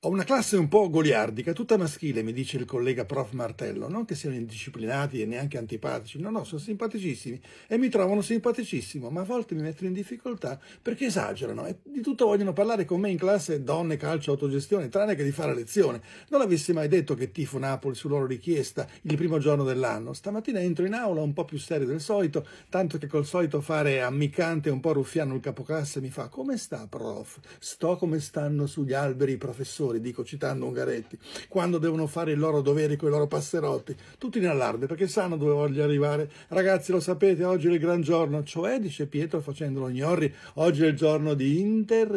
Ho una classe un po' goliardica, tutta maschile, mi dice il collega prof Martello. Non che siano indisciplinati e neanche antipatici, no, sono simpaticissimi e mi trovano simpaticissimo, ma a volte mi mettono in difficoltà perché esagerano e di tutto vogliono parlare con me in classe donne, calcio, autogestione, tranne che di fare lezione. Non avessi mai detto che tifo Napoli su loro richiesta il primo giorno dell'anno. Stamattina entro in aula un po' più serio del solito, tanto che col solito fare ammiccante e un po' ruffiano il capoclasse mi fa: come sta, prof? Sto come stanno sugli alberi i professori, dico citando Ungaretti, quando devono fare i loro doveri con i loro passerotti, tutti in allarme perché sanno dove voglio arrivare. Ragazzi, lo sapete, oggi è il gran giorno, cioè, dice Pietro facendolo gnorri, oggi è il giorno di Inter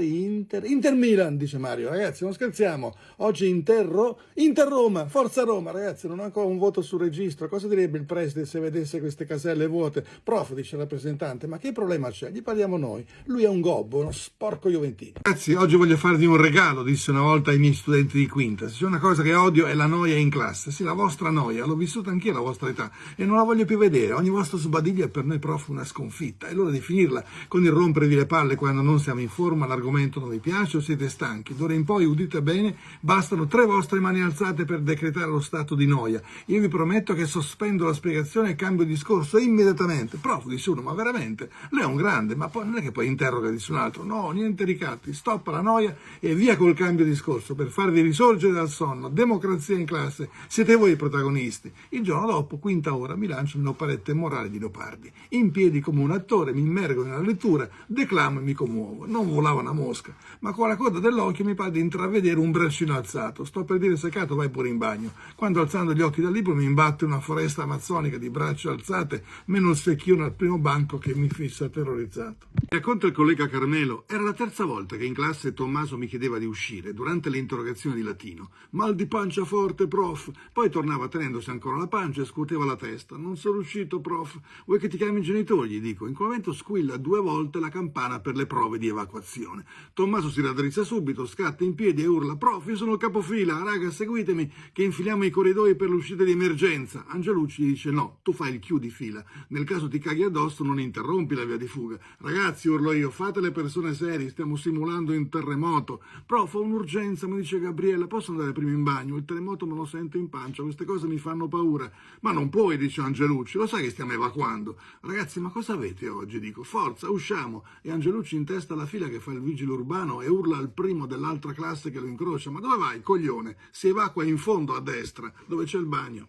Milan, dice Mario. Ragazzi, non scherziamo, oggi Inter Roma, forza Roma. Ragazzi, non ho ancora un voto sul registro, cosa direbbe il preside se vedesse queste caselle vuote? Prof, dice il rappresentante, ma che problema c'è? Gli parliamo noi, lui è un gobbo, uno sporco juventino. Ragazzi, oggi voglio farvi un regalo, disse una volta ai miei studenti di quinta. Se c'è una cosa che odio è la noia in classe. Sì, la vostra noia, l'ho vissuta anch'io alla vostra età e non la voglio più vedere. Ogni vostra sbadiglio è per noi prof una sconfitta. È l'ora di finirla con il rompervi le palle quando non siamo in forma, l'argomento non vi piace o siete stanchi. D'ora in poi, udite bene, bastano 3 vostre mani alzate per decretare lo stato di noia. Io vi prometto che sospendo la spiegazione e cambio discorso immediatamente. Prof, dice uno, ma veramente? Lei è un grande, ma poi non è che poi interroga, dice un altro. No, niente ricatti, stop alla noia e via col cambio discorso per farvi risorgere dal sonno. Democrazia in classe, siete voi i protagonisti. Il giorno dopo, quinta ora, mi lancio nell'operetta morale di Leopardi. In piedi come un attore, mi immergo nella lettura, declamo e mi commuovo. Non volava una mosca, ma con la coda dell'occhio mi pare di intravedere un braccino alzato. Sto per dire seccato, vai pure in bagno. Quando alzando gli occhi dal libro mi imbatte una foresta amazzonica di braccia alzate, meno il secchione al primo banco che mi fissa terrorizzato. Racconta il collega Carmelo, era la terza volta che in classe Tommaso mi chiedeva di uscire durante le interrogazioni di latino. Mal di pancia forte, prof. Poi tornava tenendosi ancora la pancia e scuoteva la testa. Non sono uscito, prof. Vuoi che ti chiami i genitori? Gli dico. In quel momento squilla 2 volte la campana per le prove di evacuazione. Tommaso si raddrizza subito, scatta in piedi e urla: prof, io sono il capofila, raga, seguitemi che infiliamo i corridoi per l'uscita di emergenza. Angelucci dice: no, tu fai il chiudi fila. Nel caso ti caghi addosso non interrompi la via di fuga. Ragazzi, urlo io, fate le persone serie, stiamo simulando un terremoto. Prof, ho un'urgenza, mi dice Gabriella, posso andare prima in bagno? Il terremoto me lo sento in pancia, queste cose mi fanno paura. Ma non puoi, dice Angelucci, lo sai che stiamo evacuando. Ragazzi, ma cosa avete oggi? Dico, forza, usciamo. E Angelucci in testa alla fila che fa il vigile urbano e urla al primo dell'altra classe che lo incrocia: ma dove vai, coglione? Si evacua in fondo a destra, dove c'è il bagno.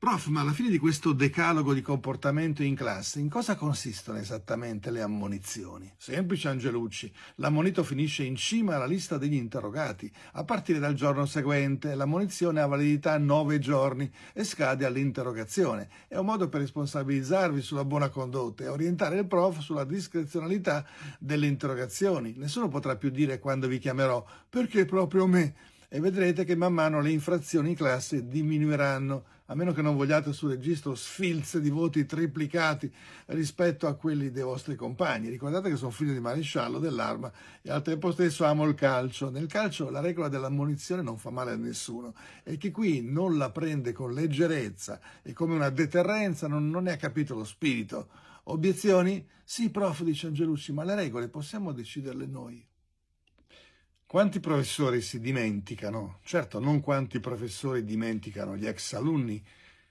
Prof, ma alla fine di questo decalogo di comportamento in classe, in cosa consistono esattamente le ammonizioni? Semplice, Angelucci. L'ammonito finisce in cima alla lista degli interrogati. A partire dal giorno seguente, l'ammonizione ha validità 9 giorni e scade all'interrogazione. È un modo per responsabilizzarvi sulla buona condotta e orientare il prof sulla discrezionalità delle interrogazioni. Nessuno potrà più dire quando vi chiamerò: perché proprio me? E vedrete che man mano le infrazioni in classe diminuiranno, a meno che non vogliate sul registro sfilze di voti triplicati rispetto a quelli dei vostri compagni. Ricordate che sono figlio di maresciallo dell'Arma e al tempo stesso amo il calcio. Nel calcio la regola dell'ammonizione non fa male a nessuno e chi qui non la prende con leggerezza e come una deterrenza non ne ha capito lo spirito. Obiezioni? Sì, prof, dice Angelucci, ma le regole possiamo deciderle noi. Quanti professori si dimenticano? Certo, non quanti professori dimenticano gli ex alunni,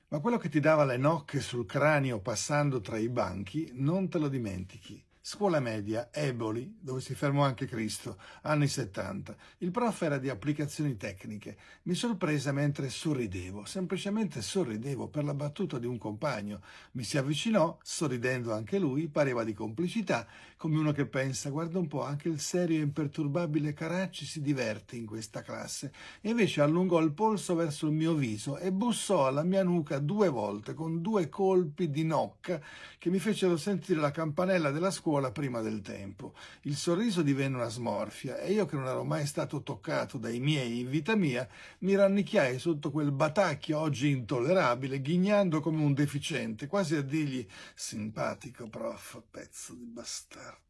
ma quello che ti dava le nocche sul cranio passando tra i banchi non te lo dimentichi. Scuola media, Eboli, dove si fermò anche Cristo, anni 70. Il prof era di applicazioni tecniche. Mi sorprese mentre sorridevo, semplicemente sorridevo per la battuta di un compagno. Mi si avvicinò, sorridendo anche lui, pareva di complicità, come uno che pensa: guarda un po', anche il serio e imperturbabile Caracci si diverte in questa classe. E invece allungò il polso verso il mio viso e bussò alla mia nuca 2 volte con 2 colpi di nocca che mi fecero sentire la campanella della scuola prima del tempo. Il sorriso divenne una smorfia e io, che non ero mai stato toccato dai miei in vita mia, mi rannicchiai sotto quel batacchio oggi intollerabile, ghignando come un deficiente, quasi a dirgli: simpatico prof, pezzo di bastardo.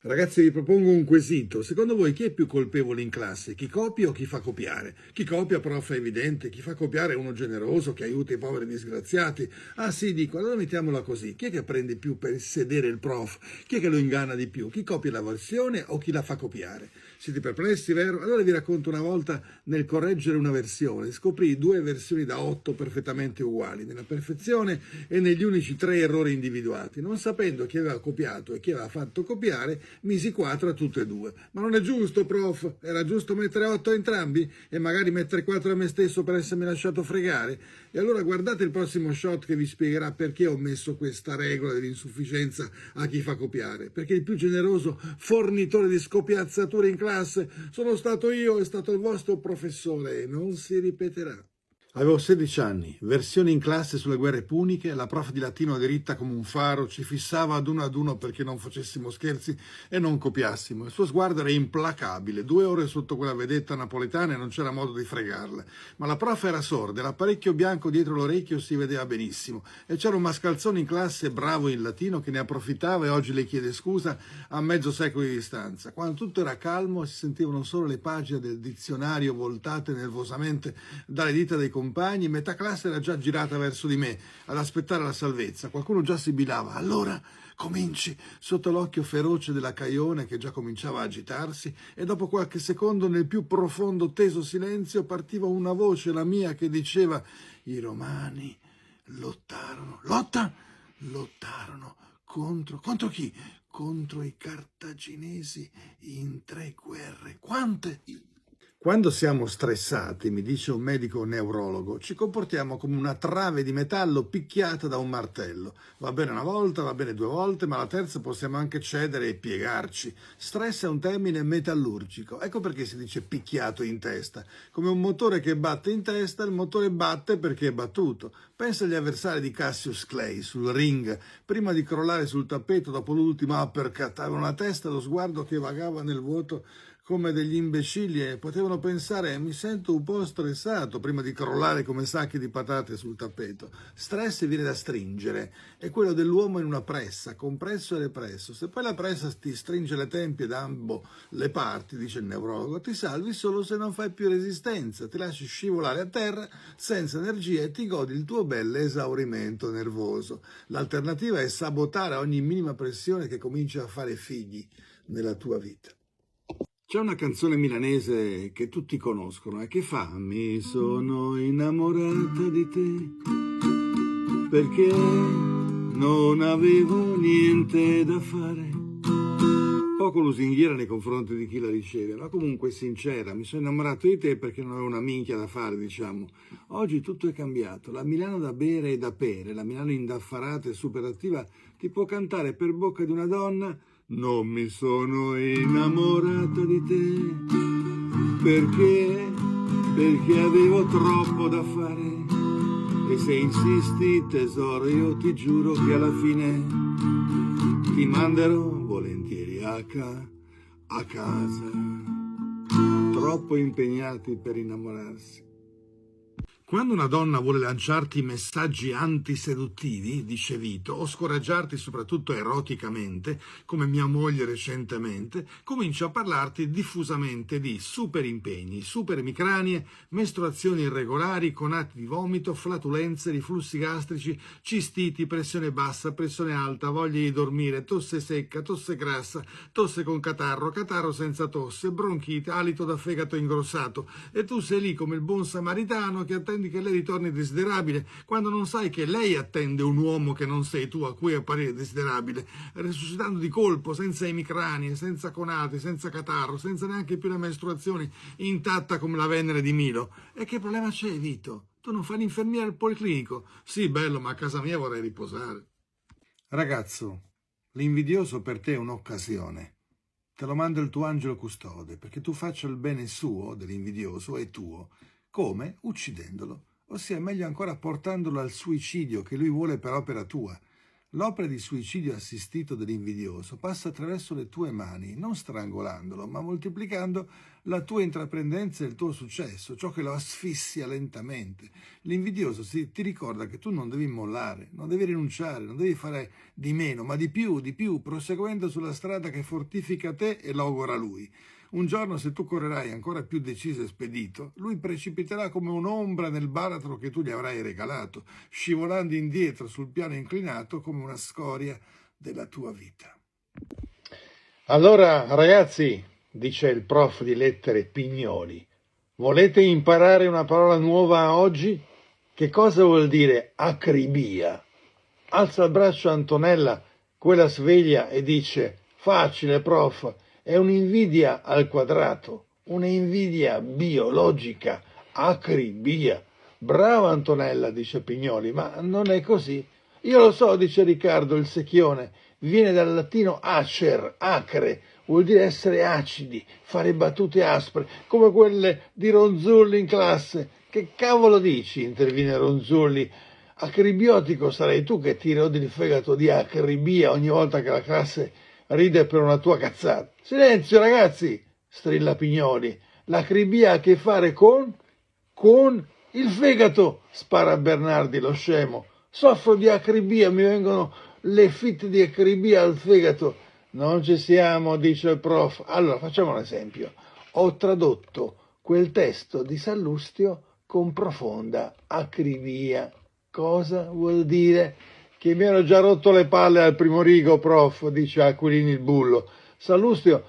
Ragazzi, vi propongo un quesito. Secondo voi chi è più colpevole in classe? Chi copia o chi fa copiare? Chi copia, prof, è evidente. Chi fa copiare è uno generoso che aiuta i poveri disgraziati. Ah sì, dico, allora mettiamola così. Chi è che prende più per sedere il prof? Chi è che lo inganna di più? Chi copia la versione o chi la fa copiare? Siete perplessi, vero? Allora vi racconto una volta nel correggere una versione. Scoprì 2 versioni da 8 perfettamente uguali, nella perfezione e negli unici 3 errori individuati. Non sapendo chi aveva copiato e chi aveva fatto copiare, misi 4 a tutte e 2. Ma non è giusto, prof? Era giusto mettere 8 a entrambi e magari mettere 4 a me stesso per essermi lasciato fregare? E allora guardate il prossimo shot che vi spiegherà perché ho messo questa regola dell'insufficienza a chi fa copiare. Perché il più generoso fornitore di scopiazzature in classe sono stato io, è stato il vostro professore e non si ripeterà. Avevo 16 anni, versione in classe sulle guerre puniche, la prof di latino diritta come un faro ci fissava ad uno perché non facessimo scherzi e non copiassimo. Il suo sguardo era implacabile, 2 ore sotto quella vedetta napoletana e non c'era modo di fregarla. Ma la prof era sorda, l'apparecchio bianco dietro l'orecchio si vedeva benissimo e c'era un mascalzone in classe bravo in latino che ne approfittava e oggi le chiede scusa a mezzo secolo di distanza. Quando tutto era calmo si sentivano solo le pagine del dizionario voltate nervosamente dalle dita dei compagni, metà classe era già girata verso di me ad aspettare la salvezza. Qualcuno già sibilava: allora cominci, sotto l'occhio feroce della Caione che già cominciava a agitarsi, e dopo qualche secondo nel più profondo teso silenzio partiva una voce, la mia, che diceva: i romani lottarono contro chi? Contro i cartaginesi in 3 guerre. Quante? Quando siamo stressati, mi dice un medico neurologo, ci comportiamo come una trave di metallo picchiata da un martello. Va bene una volta, va bene 2 volte, ma la terza possiamo anche cedere e piegarci. Stress è un termine metallurgico, ecco perché si dice picchiato in testa. Come un motore che batte in testa, il motore batte perché è battuto. Pensa agli avversari di Cassius Clay sul ring. Prima di crollare sul tappeto dopo l'ultimo uppercut, avevano la testa e lo sguardo che vagava nel vuoto come degli imbecilli e potevano pensare: mi sento un po' stressato, prima di crollare come sacchi di patate sul tappeto. Stress viene da stringere, è quello dell'uomo in una pressa, compresso e represso. Se poi la pressa ti stringe le tempie da ambo le parti, dice il neurologo, ti salvi solo se non fai più resistenza, ti lasci scivolare a terra senza energia e ti godi il tuo bel esaurimento nervoso. L'alternativa è sabotare ogni minima pressione che comincia a fare figli nella tua vita. C'è una canzone milanese che tutti conoscono e che fa: mi sono innamorata di te perché non avevo niente da fare. Poco lusinghiera nei confronti di chi la riceve, ma comunque sincera. Mi sono innamorato di te perché non avevo una minchia da fare, diciamo. Oggi tutto è cambiato. La Milano da bere e da pere, la Milano indaffarata e superattiva ti può cantare per bocca di una donna: non mi sono innamorata di te perché avevo troppo da fare, e se insisti tesoro io ti giuro che alla fine ti manderò volentieri a casa. Troppo impegnati per innamorarsi. Quando una donna vuole lanciarti messaggi antiseduttivi, dice Vito, o scoraggiarti soprattutto eroticamente, come mia moglie recentemente, comincia a parlarti diffusamente di super impegni, super emicranie, mestruazioni irregolari con atti di vomito, flatulenze, riflussi gastrici, cistiti, pressione bassa, pressione alta, voglia di dormire, tosse secca, tosse grassa, tosse con catarro, catarro senza tosse, bronchite, alito da fegato ingrossato, e tu sei lì come il buon samaritano che attende che lei ritorni desiderabile, quando non sai che lei attende un uomo che non sei tu, a cui apparire desiderabile, resuscitando di colpo, senza emicranie, senza conati, senza catarro, senza neanche più le mestruazioni, intatta come la Venere di Milo. E che problema c'è, Vito? Tu non fai l'infermiere al policlinico? Sì, bello, ma a casa mia vorrei riposare. Ragazzo, l'invidioso per te è un'occasione. Te lo manda il tuo angelo custode, perché tu faccia il bene suo, dell'invidioso, e tuo. Come? Uccidendolo, ossia è meglio ancora portandolo al suicidio che lui vuole per opera tua. L'opera di suicidio assistito dell'invidioso passa attraverso le tue mani, non strangolandolo, ma moltiplicando la tua intraprendenza e il tuo successo, ciò che lo asfissia lentamente. L'invidioso ti ricorda che tu non devi mollare, non devi rinunciare, non devi fare di meno, ma di più, proseguendo sulla strada che fortifica te e logora lui. Un giorno, se tu correrai ancora più deciso e spedito, lui precipiterà come un'ombra nel baratro che tu gli avrai regalato, scivolando indietro sul piano inclinato come una scoria della tua vita. Allora, ragazzi, dice il prof di lettere Pignoli. Volete imparare una parola nuova oggi? Che cosa vuol dire acribia? Alza il braccio Antonella, quella sveglia, e dice: facile, prof, è un'invidia al quadrato, un'invidia biologica, acribia. Brava Antonella, dice Pignoli, ma non è così. Io lo so, dice Riccardo, il secchione, viene dal latino acer, acre, vuol dire essere acidi, fare battute aspre, come quelle di Ronzulli in classe. Che cavolo dici? Interviene Ronzulli. Acribiotico sarai tu che ti rodi il fegato di acribia ogni volta che la classe ride per una tua cazzata. Silenzio, ragazzi, strilla Pignoli. L'acribia ha a che fare con il fegato, spara Bernardi, lo scemo. Soffro di acribia, mi vengono le fitte di acribia al fegato. Non ci siamo, dice il prof. Allora, facciamo un esempio. Ho tradotto quel testo di Sallustio con profonda acribia. Cosa vuol dire? Che mi ero già rotto le palle al primo rigo, prof, dice Aquilini il bullo. Sallustio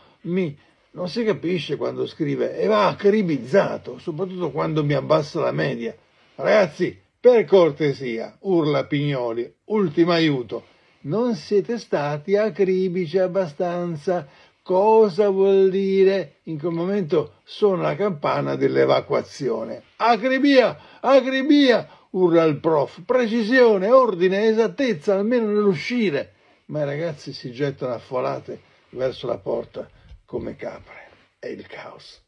non si capisce quando scrive e va acribizzato, soprattutto quando mi abbassa la media. Ragazzi, per cortesia, urla Pignoli, ultimo aiuto. Non siete stati acribici abbastanza. Cosa vuol dire? In quel momento suona la campana dell'evacuazione. Acribia! Acribia! Urla il prof. Precisione, ordine, esattezza, almeno nell'uscire. Ma i ragazzi si gettano a folate verso la porta come capre. È il caos.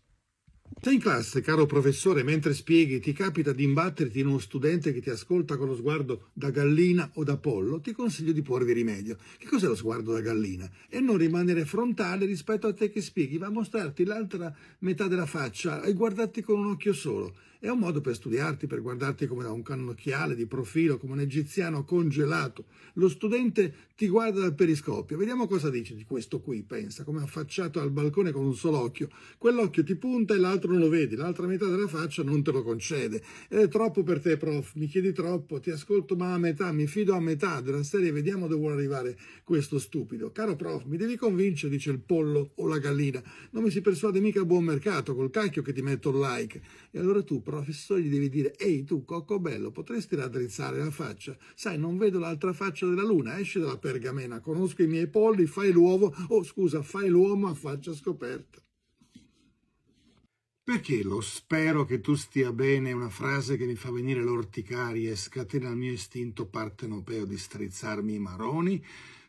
Se in classe, caro professore, mentre spieghi ti capita di imbatterti in uno studente che ti ascolta con lo sguardo da gallina o da pollo, ti consiglio di porvi rimedio. Che cos'è lo sguardo da gallina? E non rimanere frontale rispetto a te che spieghi, va a mostrarti l'altra metà della faccia e guardarti con un occhio solo. È un modo per studiarti, per guardarti come da un cannocchiale di profilo, come un egiziano congelato. Lo studente ti guarda dal periscopio. Vediamo cosa dice di questo qui, pensa, come affacciato al balcone con un solo occhio. Quell'occhio ti punta e l'altro non lo vedi, l'altra metà della faccia non te lo concede. Ed è troppo per te, prof, mi chiedi troppo, ti ascolto ma a metà, mi fido a metà della serie, vediamo dove vuole arrivare questo stupido. Caro prof, mi devi convincere, dice il pollo o la gallina. Non mi si persuade mica a buon mercato, col cacchio che ti metto il like. E allora tu, professore, gli devi dire: ehi tu, coccobello, potresti raddrizzare la faccia? Sai, non vedo l'altra faccia della luna, esci dalla pergamena, conosco i miei polli, fai l'uovo, fai l'uomo a faccia scoperta. Perché lo spero che tu stia bene è una frase che mi fa venire l'orticaria e scatena il mio istinto partenopeo di strizzarmi i maroni?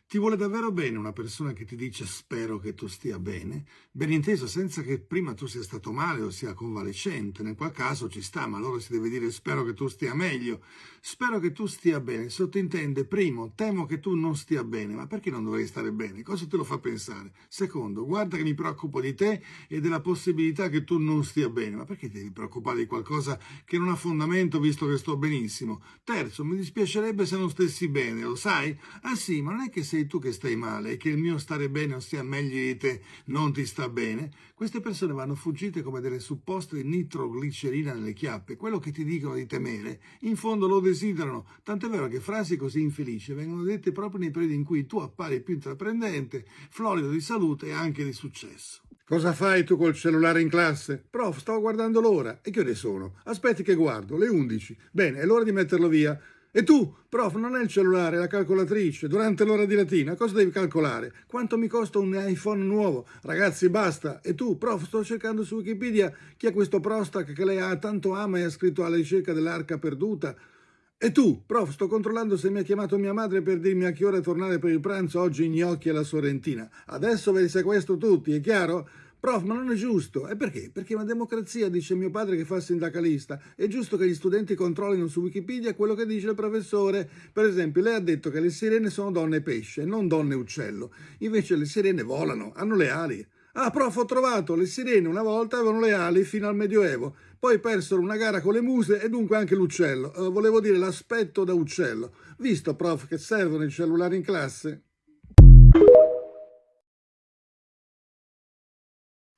Ti vuole davvero bene una persona che ti dice spero che tu stia bene? Ben inteso, senza che prima tu sia stato male o sia convalescente, nel qual caso ci sta, ma allora si deve dire spero che tu stia meglio. Spero che tu stia bene, sottintende, primo, temo che tu non stia bene, ma perché non dovrei stare bene? Cosa te lo fa pensare? Secondo, guarda che mi preoccupo di te e della possibilità che tu non stia bene, ma perché ti devi preoccupare di qualcosa che non ha fondamento visto che sto benissimo? Terzo, mi dispiacerebbe se non stessi bene, lo sai? Ah sì, ma non è che sei tu che stai male e che il mio stare bene o stia meglio di te non ti sta bene? Queste persone vanno fuggite come delle supposte nitroglicerina nelle chiappe. Quello che ti dicono di temere, in fondo lo desiderano. Tant'è vero che frasi così infelici vengono dette proprio nei periodi in cui tu appari più intraprendente, florido di salute e anche di successo. Cosa fai tu col cellulare in classe? Prof, stavo guardando l'ora. E che ore sono? Aspetti che guardo, le 11. Bene, è l'ora di metterlo via. E tu, prof, non è il cellulare, è la calcolatrice. Durante l'ora di latina cosa devi calcolare? Quanto mi costa un iPhone nuovo? Ragazzi, basta. E tu, prof, sto cercando su Wikipedia chi è questo Prostac che lei tanto ama e ha scritto alla ricerca dell'arca perduta. E tu, prof, sto controllando se mi ha chiamato mia madre per dirmi a che ora tornare per il pranzo, oggi gnocchi alla sorrentina. Adesso ve li sequestro tutti, è chiaro? Prof, ma non è giusto. E perché? Perché è una democrazia, dice mio padre che fa il sindacalista. È giusto che gli studenti controllino su Wikipedia quello che dice il professore. Per esempio, lei ha detto che le sirene sono donne pesce, non donne uccello. Invece le sirene volano, hanno le ali. Ah, prof, ho trovato, le sirene una volta avevano le ali fino al Medioevo. Poi persero una gara con le muse e dunque anche l'uccello. Volevo dire l'aspetto da uccello. Visto, prof, che servono i cellulari in classe?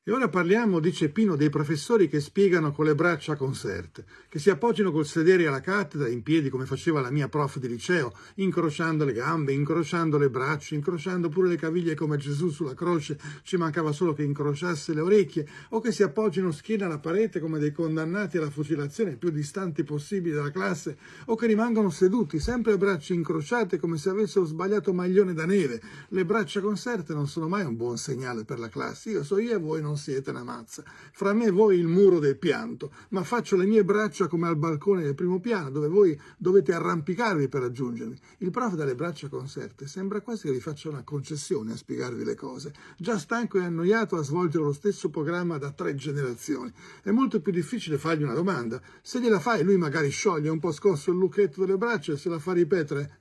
E ora parliamo, dice Pino, dei professori che spiegano con le braccia conserte, che si appoggiano col sedere alla cattedra, in piedi come faceva la mia prof di liceo, incrociando le gambe, incrociando le braccia, incrociando pure le caviglie come Gesù sulla croce, ci mancava solo che incrociasse le orecchie, o che si appoggiano schiena alla parete come dei condannati alla fucilazione più distanti possibili dalla classe, o che rimangono seduti, sempre a braccia incrociate come se avessero sbagliato maglione da neve. Le braccia conserte non sono mai un buon segnale per la classe. Io so io e voi non siete una mazza. Fra me e voi il muro del pianto, ma faccio le mie braccia come al balcone del primo piano, dove voi dovete arrampicarvi per raggiungermi. Il prof dalle braccia conserte sembra quasi che vi faccia una concessione a spiegarvi le cose, già stanco e annoiato a svolgere lo stesso programma da 3 generazioni. È molto più difficile fargli una domanda. Se gliela fai, lui magari scioglie un po' scosso il lucchetto delle braccia e se la fa ripetere.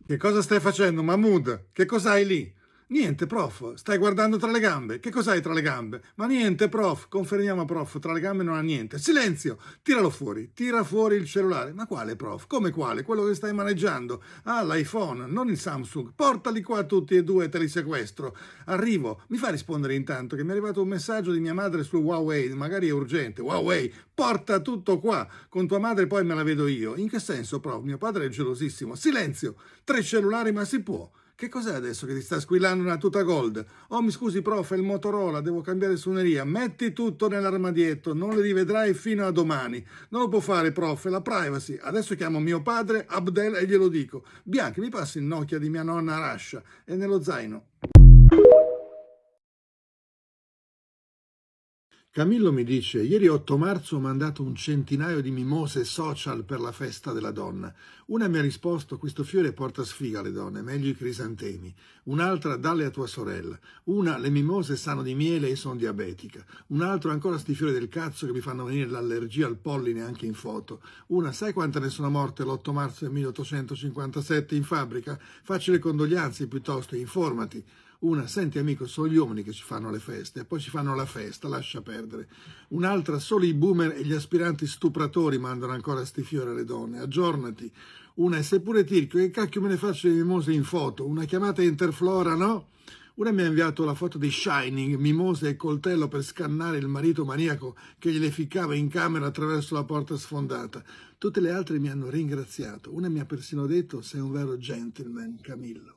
Che cosa stai facendo, Mahmood? Che cos'hai lì? Niente, prof, stai guardando tra le gambe. Che cos'hai tra le gambe? Ma niente, prof, confermiamo, prof, tra le gambe non ha niente. Silenzio, tiralo fuori, tira fuori il cellulare. Ma quale, prof? Come quale? Quello che stai maneggiando? Ah, l'iPhone, non il Samsung. Portali qua tutti e due, te li sequestro. Arrivo, mi fa rispondere intanto che mi è arrivato un messaggio di mia madre su Huawei, magari è urgente. Huawei, porta tutto qua. Con tua madre poi me la vedo io. In che senso, prof? Mio padre è gelosissimo. Silenzio, 3 cellulari, ma si può. Che cos'è adesso che ti sta squillando una tuta gold? Oh, mi scusi, prof, è il Motorola, devo cambiare suoneria. Metti tutto nell'armadietto, non le rivedrai fino a domani. Non lo può fare, prof, è la privacy. Adesso chiamo mio padre, Abdel, e glielo dico. Bianchi, mi passi il Nokia di mia nonna Rascia? È nello zaino. Camillo mi dice, ieri 8 marzo ho mandato un centinaio di mimose social per la festa della donna. Una mi ha risposto, questo fiore porta sfiga alle donne, meglio i crisantemi. Un'altra, dalle a tua sorella. Una, le mimose sanno di miele e sono diabetica. Un altro, ancora sti fiori del cazzo che mi fanno venire l'allergia al polline anche in foto. Una, sai quante ne sono morte l'8 marzo del 1857 in fabbrica? Facci le condoglianze piuttosto, informati. Una, senti amico, sono gli uomini che ci fanno le feste, e poi ci fanno la festa, lascia perdere. Un'altra, solo i boomer e gli aspiranti stupratori mandano ancora sti fiori alle donne, aggiornati. Una, e seppure tirchio, che cacchio me ne faccio le mimose in foto? Una chiamata Interflora, no? Una mi ha inviato la foto di Shining, mimose e coltello per scannare il marito maniaco che gliele ficcava in camera attraverso la porta sfondata. Tutte le altre mi hanno ringraziato. Una mi ha persino detto, sei un vero gentleman, Camillo.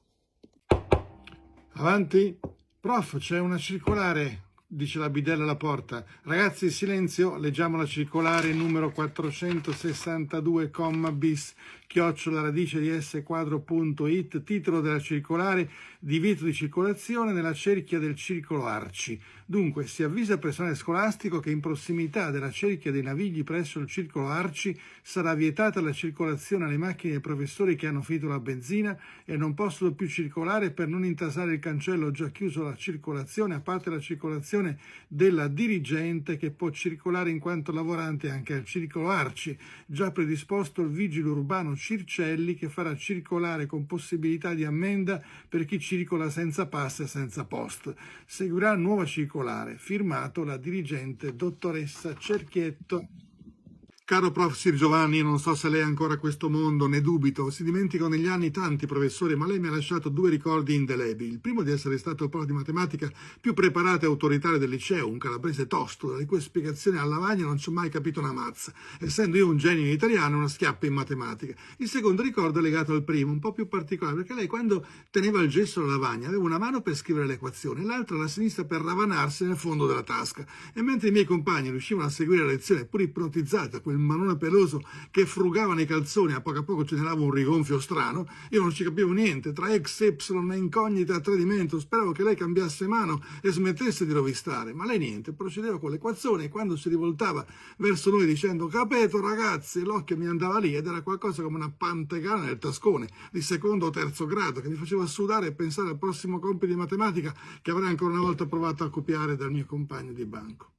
Avanti. Prof, c'è una circolare, dice la bidella alla porta. Ragazzi, silenzio, leggiamo la circolare numero 462, bis, @radice di squadro.it, titolo della circolare, divieto di circolazione nella cerchia del circolo Arci. Dunque, si avvisa il personale scolastico che in prossimità della cerchia dei Navigli presso il circolo Arci sarà vietata la circolazione alle macchine dei professori che hanno finito la benzina e non possono più circolare per non intasare il cancello già chiuso alla circolazione, a parte la circolazione della dirigente che può circolare in quanto lavorante anche al circolo Arci, già predisposto il vigile urbano Circelli che farà circolare con possibilità di ammenda per chi circola senza pass e senza post. Seguirà nuova circolare, firmato la dirigente dottoressa Cerchietto. Caro prof. Sir Giovanni, non so se lei ha ancora questo mondo, ne dubito. Si dimenticano negli anni tanti professori, ma lei mi ha lasciato 2 ricordi indelebili. Il primo di essere stato il prof di matematica più preparato e autoritario del liceo, un calabrese tosto, dalle cui spiegazioni alla lavagna non ci ho mai capito una mazza, essendo io un genio in italiano e una schiappa in matematica. Il secondo ricordo è legato al primo, un po' più particolare, perché lei quando teneva il gesso alla lavagna aveva una mano per scrivere le equazioni e l'altra alla sinistra per ravanarsi nel fondo della tasca. E mentre i miei compagni riuscivano a seguire la lezione pur ipnotizzati da quel manone peloso che frugava nei calzoni, a poco generava un rigonfio strano, io non ci capivo niente, tra x, y e incognita a tradimento, speravo che lei cambiasse mano e smettesse di rovistare, ma lei niente, procedeva con l'equazione e quando si rivoltava verso noi dicendo capito ragazzi, l'occhio mi andava lì ed era qualcosa come una pantegana nel tascone di secondo o terzo grado che mi faceva sudare e pensare al prossimo compito di matematica che avrei ancora una volta provato a copiare dal mio compagno di banco.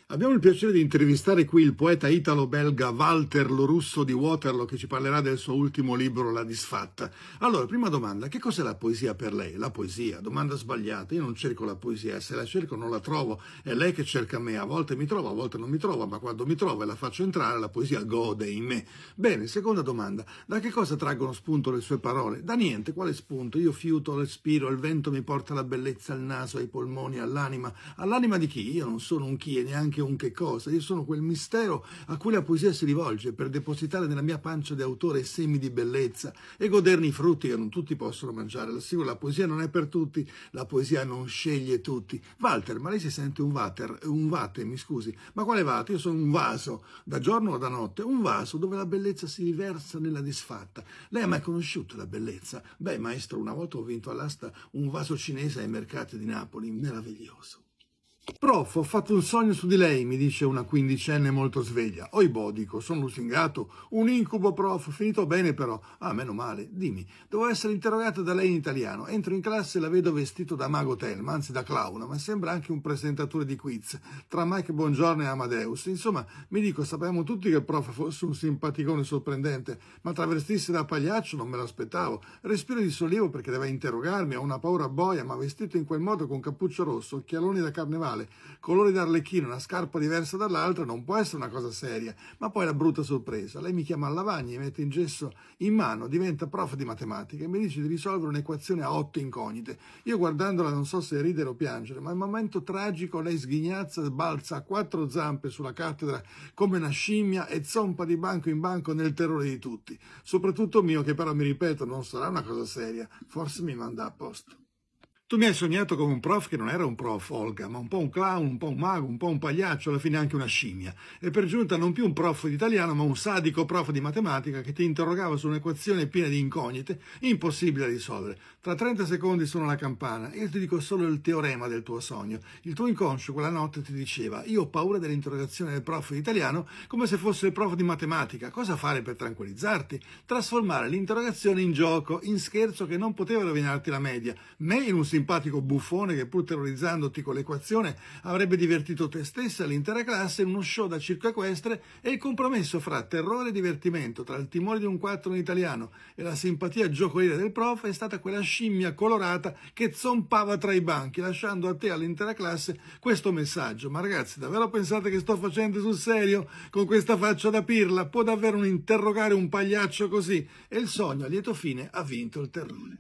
Abbiamo il piacere di intervistare qui il poeta italo-belga Walter Lorusso di Waterloo, che ci parlerà del suo ultimo libro, La disfatta. Allora, prima domanda, che cos'è la poesia per lei? La poesia, domanda sbagliata, io non cerco la poesia, se la cerco non la trovo, è lei che cerca me, a volte mi trova, a volte non mi trova, ma quando mi trova e la faccio entrare, la poesia gode in me. Bene, seconda domanda, da che cosa traggono spunto le sue parole? Da niente, quale spunto? Io fiuto, respiro, il vento mi porta la bellezza al naso, ai polmoni, all'anima. All'anima di chi? Io non sono un chi e neanche un che cosa, io sono quel mistero a cui la poesia si rivolge per depositare nella mia pancia di autore semi di bellezza e goderne i frutti che non tutti possono mangiare. L'assicuro, la poesia non è per tutti, la poesia non sceglie tutti. Walter, ma lei si sente un vate, mi scusi, ma quale vate? Io sono un vaso, da giorno o da notte, un vaso dove la bellezza si riversa nella disfatta. Lei ha mai conosciuto la bellezza? Beh, maestro, una volta ho vinto all'asta un vaso cinese ai mercati di Napoli, meraviglioso. Prof, ho fatto un sogno su di lei, mi dice una quindicenne molto sveglia. Oibò, dico, sono lusingato. Un incubo, prof, finito bene però. Ah, meno male. Dimmi, devo essere interrogata da lei in italiano. Entro in classe e la vedo vestito da mago Telma, anzi da clown, ma sembra anche un presentatore di quiz, tra Mike Bongiorno e Amadeus. Insomma, mi dico, sapevamo tutti che il prof fosse un simpaticone sorprendente, ma travestirsi da pagliaccio non me l'aspettavo. Respiro di sollievo perché deve interrogarmi, ho una paura boia, ma vestito in quel modo con cappuccio rosso, occhialoni da carnevale, colori d'arlecchino, una scarpa diversa dall'altra, non può essere una cosa seria. Ma poi la brutta sorpresa, lei mi chiama al lavagno, mi mette in gesso in mano, diventa prof di matematica e mi dice di risolvere un'equazione a 8 incognite. Io guardandola non so se ridere o piangere, ma al momento tragico lei sghignazza, balza a 4 zampe sulla cattedra come una scimmia e zompa di banco in banco nel terrore di tutti. Soprattutto mio, che però mi ripeto non sarà una cosa seria, forse mi manda a posto. Tu mi hai sognato come un prof che non era un prof, Olga, ma un po' un clown, un po' un mago, un po' un pagliaccio, alla fine anche una scimmia. E per giunta non più un prof di italiano, ma un sadico prof di matematica che ti interrogava su un'equazione piena di incognite, impossibile da risolvere. Tra 30 secondi suona la campana e io ti dico solo il teorema del tuo sogno. Il tuo inconscio quella notte ti diceva: io ho paura dell'interrogazione del prof di italiano come se fosse il prof di matematica. Cosa fare per tranquillizzarti? Trasformare l'interrogazione in gioco, in scherzo che non poteva rovinarti la media. Me in un simpatico buffone che, pur terrorizzandoti con l'equazione, avrebbe divertito te stessa e l'intera classe in uno show da circo equestre, e il compromesso fra terrore e divertimento, tra il timore di un 4 in italiano e la simpatia giocoliera del prof, è stata quella scimmia colorata che zompava tra i banchi, lasciando a te e all'intera classe questo messaggio: ma ragazzi, davvero pensate che sto facendo sul serio con questa faccia da pirla? Può davvero un interrogare un pagliaccio così? E il sogno a lieto fine ha vinto il terrore.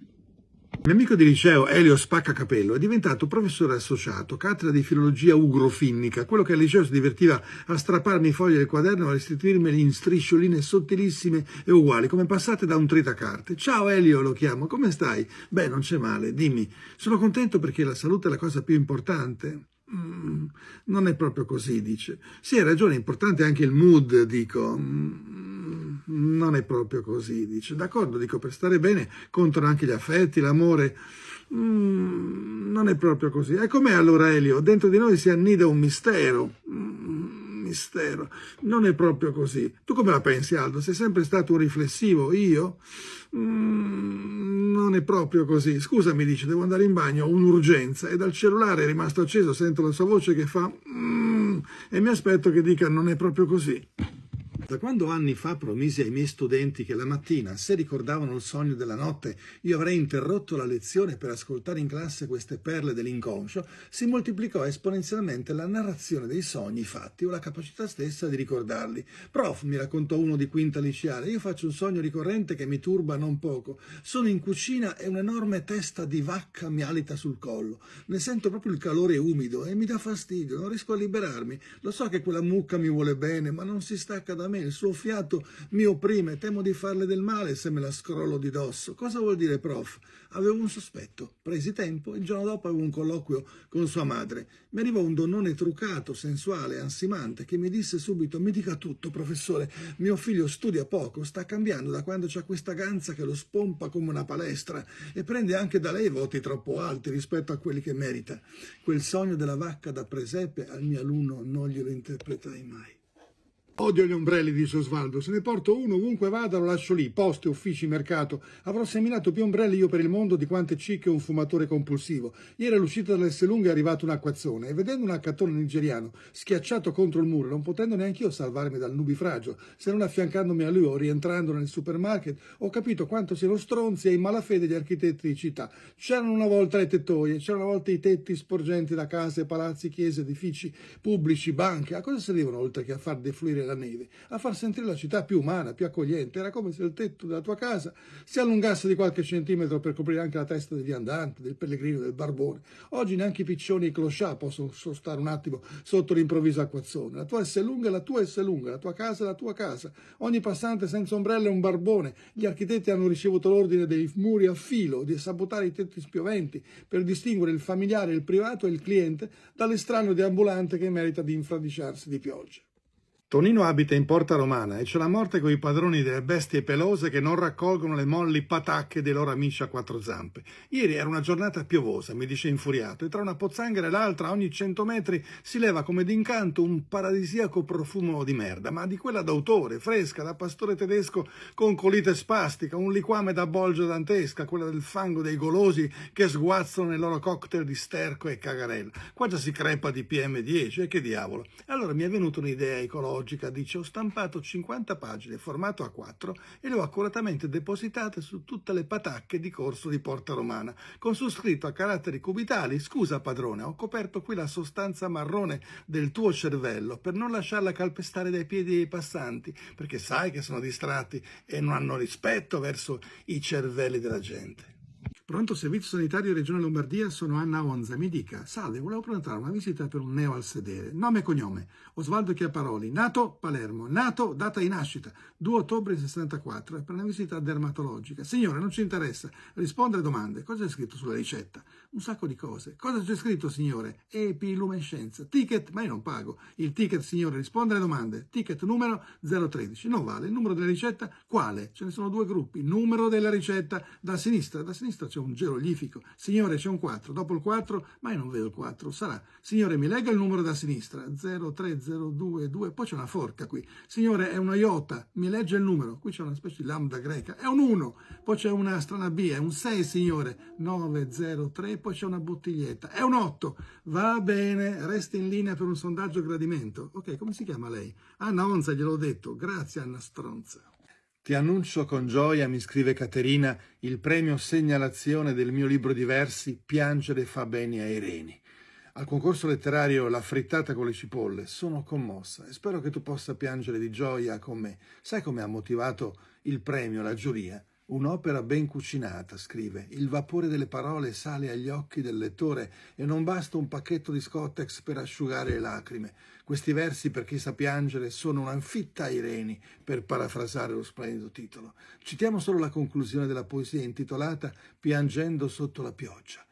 Il mio amico di liceo, Elio Spaccacapello, è diventato professore associato, cattedra di filologia ugrofinnica, quello che al liceo si divertiva a strapparmi i fogli del quaderno e a restituirmeli in striscioline sottilissime e uguali, come passate da un tritacarte. Ciao Elio, lo chiamo, come stai? Beh, non c'è male, dimmi. Sono contento perché la salute è la cosa più importante. Non è proprio così, dice. Sì, hai ragione, è importante anche il mood, dico. Non è proprio così, dice. D'accordo, dico, per stare bene contano anche gli affetti, l'amore. Non è proprio così. E com'è allora, Elio? Dentro di noi si annida un mistero. Mistero. Non è proprio così. Tu come la pensi, Aldo? Sei sempre stato un riflessivo, io? Non è proprio così. Scusa, mi dice, devo andare in bagno, ho un'urgenza, e dal cellulare è rimasto acceso, sento la sua voce che fa e mi aspetto che dica: non è proprio così. Da quando anni fa promisi ai miei studenti che la mattina, se ricordavano il sogno della notte, io avrei interrotto la lezione per ascoltare in classe queste perle dell'inconscio, si moltiplicò esponenzialmente la narrazione dei sogni fatti o la capacità stessa di ricordarli. Prof, mi raccontò uno di quinta liceale, io faccio un sogno ricorrente che mi turba non poco. Sono in cucina e un'enorme testa di vacca mi alita sul collo. Ne sento proprio il calore umido e mi dà fastidio, non riesco a liberarmi. Lo so che quella mucca mi vuole bene, ma non si stacca da me. Il suo fiato mi opprime, temo di farle del male se me la scrollo di dosso. Cosa vuol dire, prof? Avevo un sospetto. Presi tempo, il giorno dopo avevo un colloquio con sua madre. Mi arrivò un donnone truccato, sensuale, ansimante, che mi disse subito: mi dica tutto, professore, mio figlio studia poco, sta cambiando da quando c'ha questa ganza che lo spompa come una palestra e prende anche da lei voti troppo alti rispetto a quelli che merita. Quel sogno della vacca da presepe al mio alunno non glielo interpretai mai. Odio gli ombrelli, dice Osvaldo, se ne porto uno ovunque vada, lo lascio lì, poste, uffici, mercato. Avrò seminato più ombrelli io per il mondo di quante cicche un fumatore compulsivo. Ieri all'uscita dall'Esselunga è arrivato un acquazzone e vedendo un accattone nigeriano schiacciato contro il muro, non potendo neanche io salvarmi dal nubifragio, se non affiancandomi a lui o rientrando nel supermarket, ho capito quanto siano stronzi e in malafede gli architetti di città. C'erano una volta le tettoie, c'erano una volta i tetti sporgenti da case, palazzi, chiese, edifici pubblici, banche. A cosa servivano oltre che a far defluire la neve, a far sentire la città più umana, più accogliente? Era come se il tetto della tua casa si allungasse di qualche centimetro per coprire anche la testa degli andanti, del pellegrino, del barbone. Oggi neanche i piccioni e i clochard possono sostare un attimo sotto l'improvviso acquazzone. La tua Esselunga è la tua Esselunga, la tua casa è la tua casa. Ogni passante senza ombrello è un barbone. Gli architetti hanno ricevuto l'ordine dei muri a filo, di sabotare i tetti spioventi per distinguere il familiare, il privato e il cliente dall'estraneo deambulante che merita di infradiciarsi di pioggia. Tonino abita in Porta Romana e c'è la morte coi padroni delle bestie pelose che non raccolgono le molli patacche dei loro amici a quattro zampe. Ieri era una giornata piovosa, mi dice infuriato, e tra una pozzanghera e l'altra, a ogni 100 metri, si leva come d'incanto un paradisiaco profumo di merda, ma di quella d'autore, fresca, da pastore tedesco con colite spastica, un liquame da bolgia dantesca, quella del fango dei golosi che sguazzano nei loro cocktail di sterco e cagarella. Qua già si crepa di PM10, e che diavolo. Allora mi è venuta un'idea ecologica. Dice, ho stampato 50 pagine formato A4 e le ho accuratamente depositate su tutte le patacche di corso di Porta Romana, con su scritto a caratteri cubitali: scusa padrone, ho coperto qui la sostanza marrone del tuo cervello per non lasciarla calpestare dai piedi dei passanti, perché sai che sono distratti e non hanno rispetto verso i cervelli della gente. Pronto servizio sanitario Regione Lombardia, sono Anna Onza. Mi dica, salve, volevo prenotare una visita per un neo al sedere. Nome e cognome, Osvaldo Chiaparoli, nato Palermo, nato, data di nascita, 2 ottobre 64, per una visita dermatologica. Signore, non ci interessa, rispondere a domande. Cosa c'è scritto sulla ricetta? Un sacco di cose. Cosa c'è scritto, signore? Epiluminescenza. Ticket, ma io non pago. Il ticket, signore, rispondere a domande. Ticket numero 013. Non vale. Il numero della ricetta, quale? Ce ne sono 2 gruppi. Numero della ricetta, da sinistra c'è un geroglifico. Signore, c'è un 4. Dopo il 4, ma io non vedo il 4. Sarà. Signore, mi legga il numero da sinistra. 03022. Poi c'è una forca qui. Signore, è una iota. Mi legge il numero. Qui c'è una specie di lambda greca. È un 1. Poi c'è una strana B. È un 6, signore. 903. Poi c'è una bottiglietta. È un 8. Va bene. Resti in linea per un sondaggio gradimento. Ok, come si chiama lei? Anna Onza, gliel'ho detto. Grazie, Anna Stronza. Ti annuncio con gioia, mi scrive Caterina, il premio segnalazione del mio libro di versi Piangere fa bene ai reni. Al concorso letterario La frittata con le cipolle sono commossa e spero che tu possa piangere di gioia con me. Sai come ha motivato il premio la giuria? Un'opera ben cucinata, scrive. Il vapore delle parole sale agli occhi del lettore e non basta un pacchetto di Scottex per asciugare le lacrime. Questi versi, per chi sa piangere, sono un'anfitta ai reni, per parafrasare lo splendido titolo. Citiamo solo la conclusione della poesia intitolata Piangendo sotto la pioggia.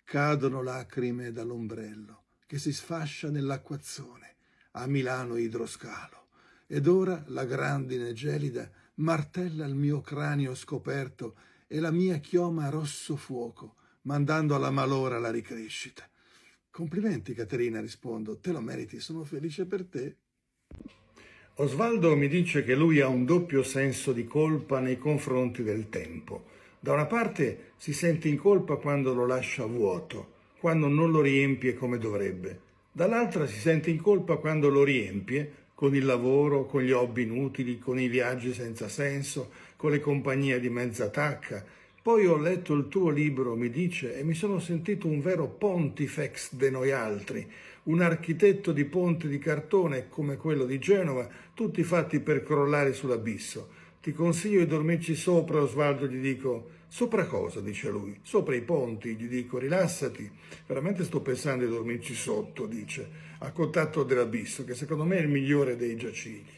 Cadono lacrime dall'ombrello che si sfascia nell'acquazzone a Milano idroscalo. Ed ora la grandine gelida martella il mio cranio scoperto e la mia chioma rosso fuoco, mandando alla malora la ricrescita. Complimenti, Caterina, rispondo, te lo meriti, sono felice per te. Osvaldo mi dice che lui ha un doppio senso di colpa nei confronti del tempo. Da una parte si sente in colpa quando lo lascia vuoto, quando non lo riempie come dovrebbe. Dall'altra si sente in colpa quando lo riempie con il lavoro, con gli hobby inutili, con i viaggi senza senso, con le compagnie di mezza tacca. Poi ho letto il tuo libro, mi dice, e mi sono sentito un vero pontifex de noi altri, un architetto di ponti di cartone come quello di Genova, tutti fatti per crollare sull'abisso. Ti consiglio di dormirci sopra, Osvaldo, gli dico. Sopra cosa, dice lui. Sopra i ponti, gli dico, rilassati. Veramente sto pensando di dormirci sotto, dice, a contatto dell'abisso, che secondo me è il migliore dei giacigli.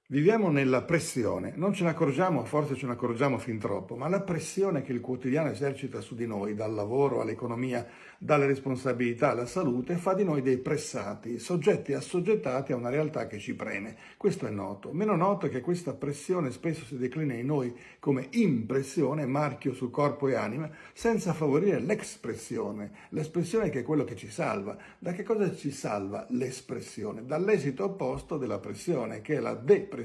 Viviamo nella pressione, non ce ne accorgiamo, forse ce ne accorgiamo fin troppo, ma la pressione che il quotidiano esercita su di noi, dal lavoro all'economia, dalle responsabilità alla salute, fa di noi dei pressati, soggetti assoggettati a una realtà che ci preme. Questo è noto. Meno noto è che questa pressione spesso si declina in noi come impressione, marchio su corpo e anima, senza favorire l'espressione. L'espressione che è quello che ci salva. Da che cosa ci salva l'espressione? Dall'esito opposto della pressione, che è la depressione.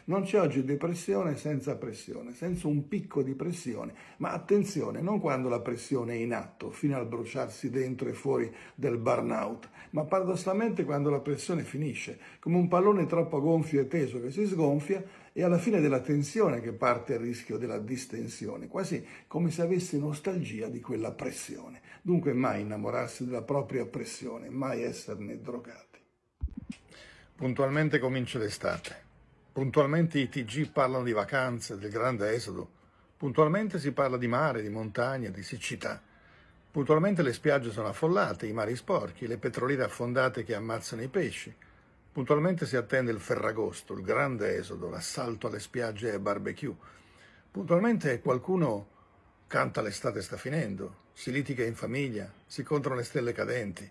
Non c'è oggi depressione senza pressione, senza un picco di pressione, ma attenzione, non quando la pressione è in atto, fino al bruciarsi dentro e fuori del burnout, ma paradossalmente quando la pressione finisce, come un pallone troppo gonfio e teso che si sgonfia e alla fine della tensione che parte il rischio della distensione, quasi come se avessi nostalgia di quella pressione. Dunque mai innamorarsi della propria pressione, mai esserne drogati. Puntualmente comincia l'estate. Puntualmente i TG parlano di vacanze, del grande esodo. Puntualmente si parla di mare, di montagna, di siccità. Puntualmente le spiagge sono affollate, i mari sporchi, le petroliere affondate che ammazzano i pesci. Puntualmente si attende il Ferragosto, il grande esodo, l'assalto alle spiagge e ai barbecue. Puntualmente qualcuno canta l'estate sta finendo, si litiga in famiglia, si contano le stelle cadenti.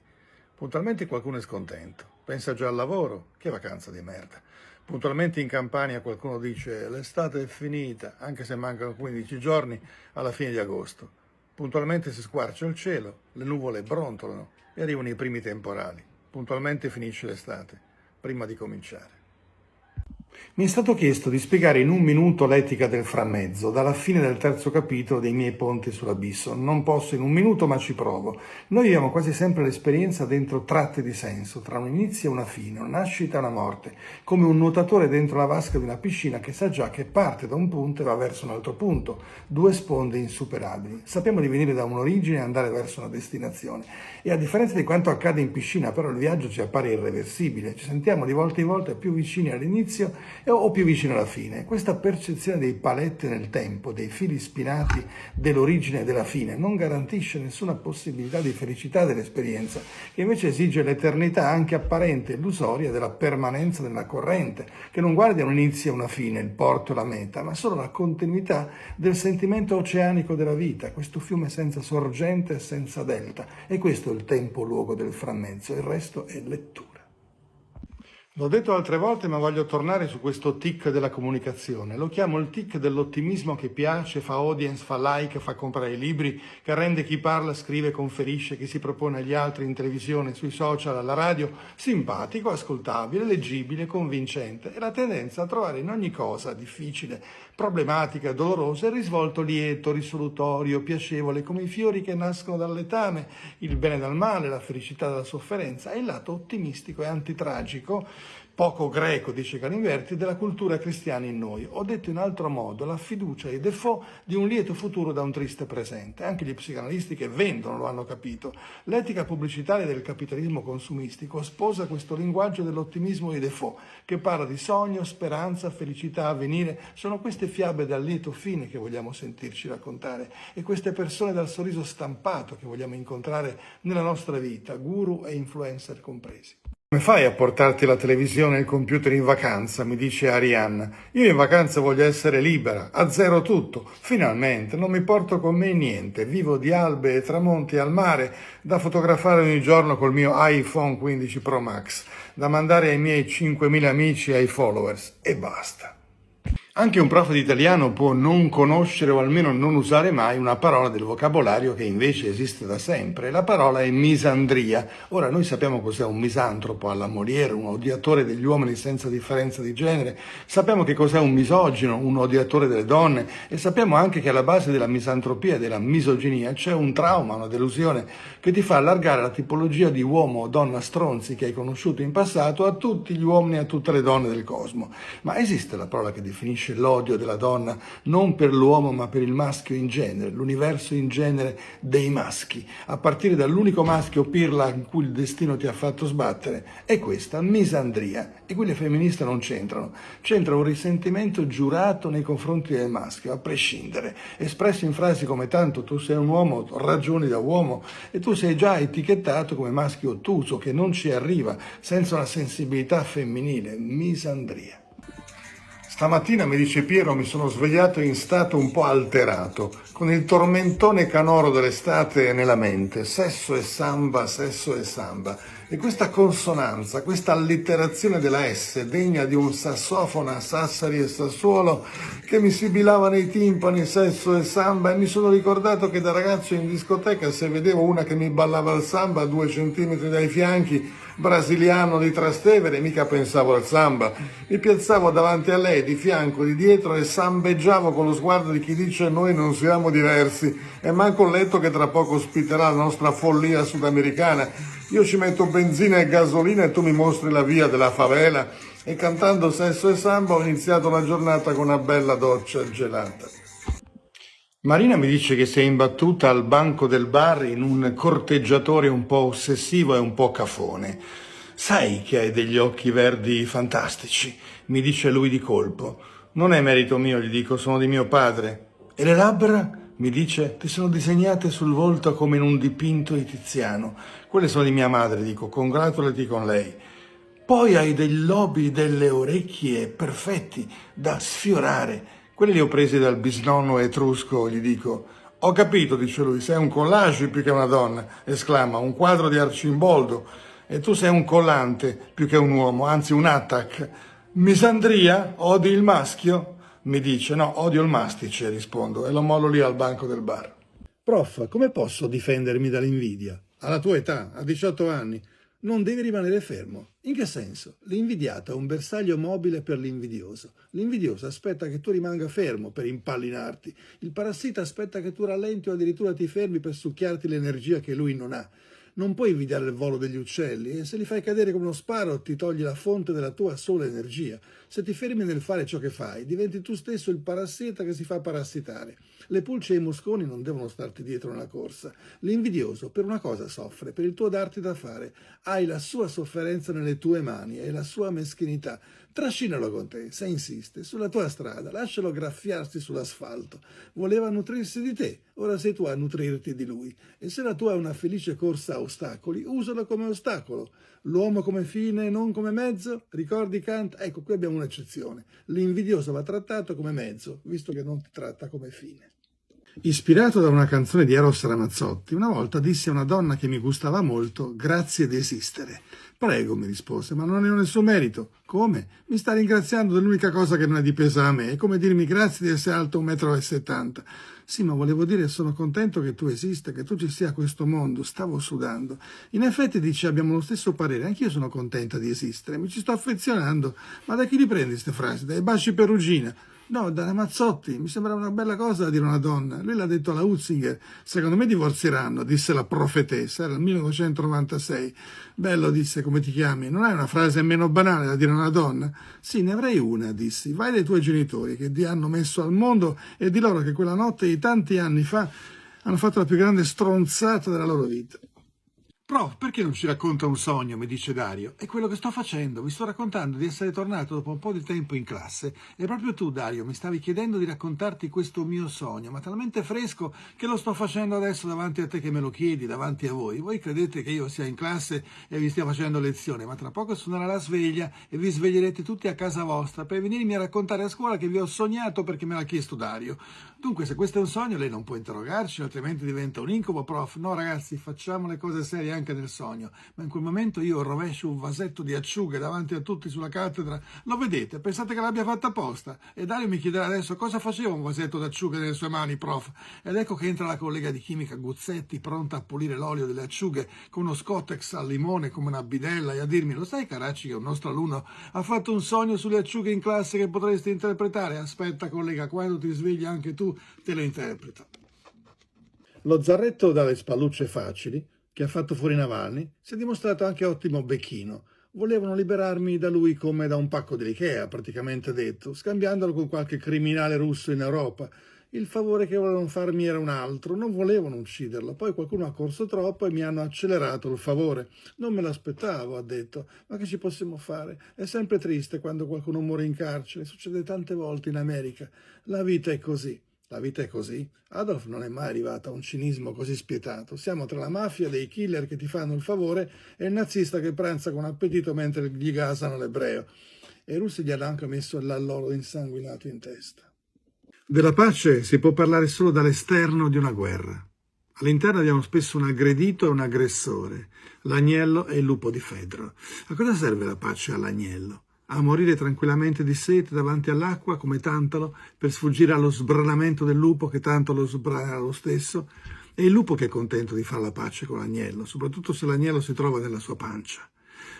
Puntualmente qualcuno è scontento, pensa già al lavoro, che vacanza di merda. Puntualmente in Campania qualcuno dice l'estate è finita, anche se mancano 15 giorni alla fine di agosto. Puntualmente si squarcia il cielo, le nuvole brontolano e arrivano i primi temporali. Puntualmente finisce l'estate, prima di cominciare. Mi è stato chiesto di spiegare in un minuto l'etica del frammezzo, dalla fine del terzo capitolo dei miei ponti sull'abisso. Non posso in un minuto, ma ci provo. Noi viviamo quasi sempre l'esperienza dentro tratti di senso, tra un inizio e una fine, una nascita e una morte, come un nuotatore dentro la vasca di una piscina che sa già che parte da un punto e va verso un altro punto, due sponde insuperabili. Sappiamo di venire da un'origine e andare verso una destinazione. E a differenza di quanto accade in piscina, però il viaggio ci appare irreversibile. Ci sentiamo di volta in volta più vicini all'inizio o più vicino alla fine. Questa percezione dei paletti nel tempo, dei fili spinati dell'origine e della fine, non garantisce nessuna possibilità di felicità dell'esperienza, che invece esige l'eternità anche apparente e illusoria della permanenza nella corrente, che non guarda un inizio e una fine, il porto e la meta, ma solo la continuità del sentimento oceanico della vita, questo fiume senza sorgente e senza delta. E questo è il tempo-luogo del frammezzo, il resto è lettura. L'ho detto altre volte, ma voglio tornare su questo tic della comunicazione. Lo chiamo il tic dell'ottimismo che piace, fa audience, fa like, fa comprare i libri, che rende chi parla, scrive, conferisce, chi si propone agli altri in televisione, sui social, alla radio, simpatico, ascoltabile, leggibile, convincente. E la tendenza a trovare in ogni cosa difficile, problematica, dolorosa, il risvolto lieto, risolutorio, piacevole, come i fiori che nascono dal letame, il bene dal male, la felicità dalla sofferenza, e il lato ottimistico e antitragico, poco greco, dice Galimberti, della cultura cristiana in noi. Ho detto in altro modo, la fiducia e default di un lieto futuro da un triste presente. Anche gli psicanalisti che vendono lo hanno capito. L'etica pubblicitaria del capitalismo consumistico sposa questo linguaggio dell'ottimismo e default, che parla di sogno, speranza, felicità, avvenire. Sono queste fiabe dal lieto fine che vogliamo sentirci raccontare e queste persone dal sorriso stampato che vogliamo incontrare nella nostra vita, guru e influencer compresi. Come fai a portarti la televisione e il computer in vacanza? Mi dice Arianna. Io in vacanza voglio essere libera, azzero tutto. Finalmente, non mi porto con me niente. Vivo di albe e tramonti al mare, da fotografare ogni giorno col mio iPhone 15 Pro Max, da mandare ai miei 5.000 amici e ai followers. E basta. Anche un prof di italiano può non conoscere o almeno non usare mai una parola del vocabolario che invece esiste da sempre. La parola è misandria. Ora, noi sappiamo cos'è un misantropo alla Molière, un odiatore degli uomini senza differenza di genere. Sappiamo che cos'è un misogino, un odiatore delle donne. E sappiamo anche che alla base della misantropia e della misoginia c'è un trauma, una delusione che ti fa allargare la tipologia di uomo o donna stronzi che hai conosciuto in passato a tutti gli uomini e a tutte le donne del cosmo. Ma esiste la parola che definisce l'odio della donna non per l'uomo ma per il maschio in genere, l'universo in genere dei maschi, a partire dall'unico maschio pirla in cui il destino ti ha fatto sbattere, è questa misandria. E qui le femministe non c'entrano, c'entra un risentimento giurato nei confronti del maschio, a prescindere, espresso in frasi come tanto tu sei un uomo, ragioni da uomo, e tu sei già etichettato come maschio ottuso che non ci arriva senza una sensibilità femminile, misandria. Stamattina, mi dice Piero, mi sono svegliato in stato un po' alterato, con il tormentone canoro dell'estate nella mente, sesso e samba, sesso e samba. E questa consonanza, questa allitterazione della S, degna di un sassofono a Sassari e Sassuolo, che mi sibilava nei timpani, sesso e samba, e mi sono ricordato che da ragazzo in discoteca, se vedevo una che mi ballava il samba a 2 centimetri dai fianchi, brasiliano di Trastevere, mica pensavo al samba. Mi piazzavo davanti a lei, di fianco, di dietro, e sambeggiavo con lo sguardo di chi dice noi non siamo diversi, e manco ho letto che tra poco ospiterà la nostra follia sudamericana. Io ci metto benzina e gasolina e tu mi mostri la via della favela, e cantando sesso e samba ho iniziato la giornata con una bella doccia gelata. Marina mi dice che si è imbattuta al banco del bar in un corteggiatore un po' ossessivo e un po' cafone. Sai che hai degli occhi verdi fantastici, mi dice lui di colpo. Non è merito mio, gli dico, sono di mio padre. E le labbra? Mi dice, ti sono disegnate sul volto come in un dipinto di Tiziano. Quelle sono di mia madre, dico, congratulati con lei. Poi hai dei lobi delle orecchie perfetti, da sfiorare. Quelli li ho presi dal bisnonno etrusco, gli dico. Ho capito, dice lui, sei un collage più che una donna, esclama, un quadro di Arcimboldo. E tu sei un collante più che un uomo, anzi un attack. Misandria? Odi il maschio? Mi dice, no, odio il mastice, rispondo, e lo mollo lì al banco del bar. Prof, come posso difendermi dall'invidia? Alla tua età, a 18 anni, non devi rimanere fermo. In che senso? L'invidiato è un bersaglio mobile per l'invidioso. L'invidioso aspetta che tu rimanga fermo per impallinarti. Il parassita aspetta che tu rallenti o addirittura ti fermi per succhiarti l'energia che lui non ha. Non puoi invidiare il volo degli uccelli, e se li fai cadere come uno sparo ti togli la fonte della tua sola energia. Se ti fermi nel fare ciò che fai, diventi tu stesso il parassita che si fa parassitare. Le pulci e i mosconi non devono starti dietro nella corsa. L'invidioso per una cosa soffre, per il tuo darti da fare. Hai la sua sofferenza nelle tue mani e la sua meschinità. Trascinalo con te, se insiste, sulla tua strada, lascialo graffiarsi sull'asfalto. Voleva nutrirsi di te, ora sei tu a nutrirti di lui. E se la tua è una felice corsa a ostacoli, usalo come ostacolo. L'uomo come fine e non come mezzo? Ricordi Kant? Ecco, qui abbiamo un'eccezione. L'invidioso va trattato come mezzo, visto che non ti tratta come fine. Ispirato da una canzone di Eros Ramazzotti, una volta dissi a una donna che mi gustava molto, grazie di esistere. Prego, mi rispose, ma non ne ho nessun merito. Come? Mi sta ringraziando dell'unica cosa che non è dipesa da me. È come dirmi grazie di essere alto 1,70 m. Sì, ma volevo dire, sono contento che tu esista, che tu ci sia a questo mondo. Stavo sudando. In effetti, dice, abbiamo lo stesso parere. Anch'io sono contenta di esistere. Mi ci sto affezionando. Ma da chi li prendi queste frasi? Dai Baci Perugina? No, da Ramazzotti, mi sembra una bella cosa da dire a una donna. Lui l'ha detto alla Utzinger. Secondo me divorzieranno, disse la profetessa, era il 1996. Bello, disse, come ti chiami? Non hai una frase meno banale da dire a una donna? Sì, ne avrei una, dissi. Vai dai tuoi genitori che ti hanno messo al mondo e di loro che quella notte di tanti anni fa hanno fatto la più grande stronzata della loro vita. Prof, perché non ci racconta un sogno, mi dice Dario. È quello che sto facendo, vi sto raccontando di essere tornato dopo un po' di tempo in classe e proprio tu, Dario, mi stavi chiedendo di raccontarti questo mio sogno, ma talmente fresco che lo sto facendo adesso davanti a te che me lo chiedi, davanti a voi. Voi credete che io sia in classe e vi stia facendo lezione, ma tra poco suonerà la sveglia e vi sveglierete tutti a casa vostra per venirmi a raccontare a scuola che vi ho sognato perché me l'ha chiesto Dario. Dunque, se questo è un sogno, lei non può interrogarci, altrimenti diventa un incubo, prof. No, ragazzi, facciamo le cose serie anche nel sogno. Ma in quel momento io rovescio un vasetto di acciughe davanti a tutti sulla cattedra. Lo vedete? Pensate che l'abbia fatta apposta? E Dario mi chiederà adesso cosa faceva un vasetto d'acciughe nelle sue mani, prof. Ed ecco che entra la collega di chimica Guzzetti, pronta a pulire l'olio delle acciughe con uno Scottex al limone come una bidella e a dirmi: lo sai, Caracci, che un nostro alunno ha fatto un sogno sulle acciughe in classe che potresti interpretare? Aspetta, collega, quando ti svegli anche tu te lo interpreto. Lo zarretto dalle spallucce facili, che ha fatto fuori Navalny, si è dimostrato anche ottimo becchino. Volevano liberarmi da lui come da un pacco dell'Ikea, praticamente detto, scambiandolo con qualche criminale russo in Europa. Il favore che volevano farmi era un altro, non volevano ucciderlo. Poi qualcuno ha corso troppo e mi hanno accelerato il favore. Non me l'aspettavo, ha detto, ma che ci possiamo fare? È sempre triste quando qualcuno muore in carcere, succede tante volte in America. La vita è così. La vita è così. Adolf non è mai arrivato a un cinismo così spietato. Siamo tra la mafia dei killer che ti fanno il favore e il nazista che pranza con appetito mentre gli gasano l'ebreo. e i russi gli hanno anche messo l'alloro insanguinato in testa. Della pace si può parlare solo dall'esterno di una guerra. All'interno abbiamo spesso un aggredito e un aggressore, l'agnello e il lupo di Fedro. A cosa serve la pace all'agnello? A morire tranquillamente di sete davanti all'acqua come Tantalo per sfuggire allo sbranamento del lupo che tanto lo sbrana lo stesso? È il lupo che è contento di fare la pace con l'agnello, soprattutto se l'agnello si trova nella sua pancia.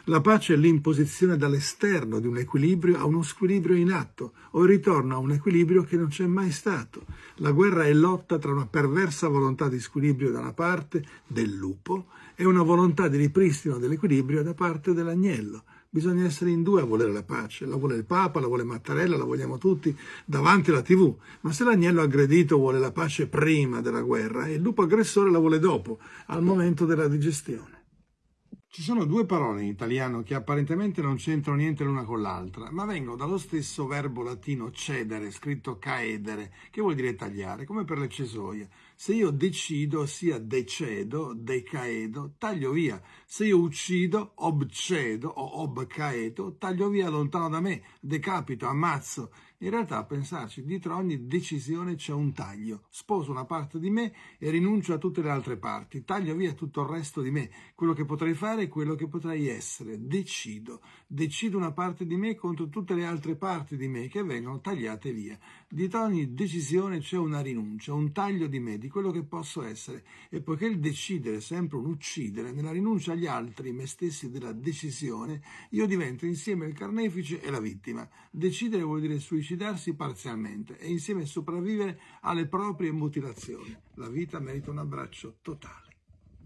La pace è l'imposizione dall'esterno di un equilibrio a uno squilibrio in atto, o il ritorno a un equilibrio che non c'è mai stato. La guerra è lotta tra una perversa volontà di squilibrio da una parte del lupo e una volontà di ripristino dell'equilibrio da parte dell'agnello. Bisogna essere in due a volere la pace, la vuole il Papa, la vuole Mattarella, la vogliamo tutti davanti alla TV, ma se l'agnello aggredito vuole la pace prima della guerra e il lupo aggressore la vuole dopo, al momento della digestione. Ci sono due parole in italiano che apparentemente non c'entrano niente l'una con l'altra, ma vengono dallo stesso verbo latino cedere, scritto caedere, che vuol dire tagliare, come per le cesoie. Se io decido, sia decedo, decaedo, taglio via. Se io uccido, obcedo o obcaeto, taglio via lontano da me, decapito, ammazzo. In realtà, a pensarci, dietro ogni decisione c'è un taglio. Sposo una parte di me e rinuncio a tutte le altre parti. Taglio via tutto il resto di me, quello che potrei fare e quello che potrei essere. Decido una parte di me contro tutte le altre parti di me che vengono tagliate via. Dietro ogni decisione c'è una rinuncia, un taglio di me, di quello che posso essere. E poiché il decidere è sempre un uccidere, nella rinuncia agli altri, me stessi della decisione, io divento insieme il carnefice e la vittima. Decidere vuol dire suicidarsi parzialmente e insieme sopravvivere alle proprie mutilazioni. La vita merita un abbraccio totale.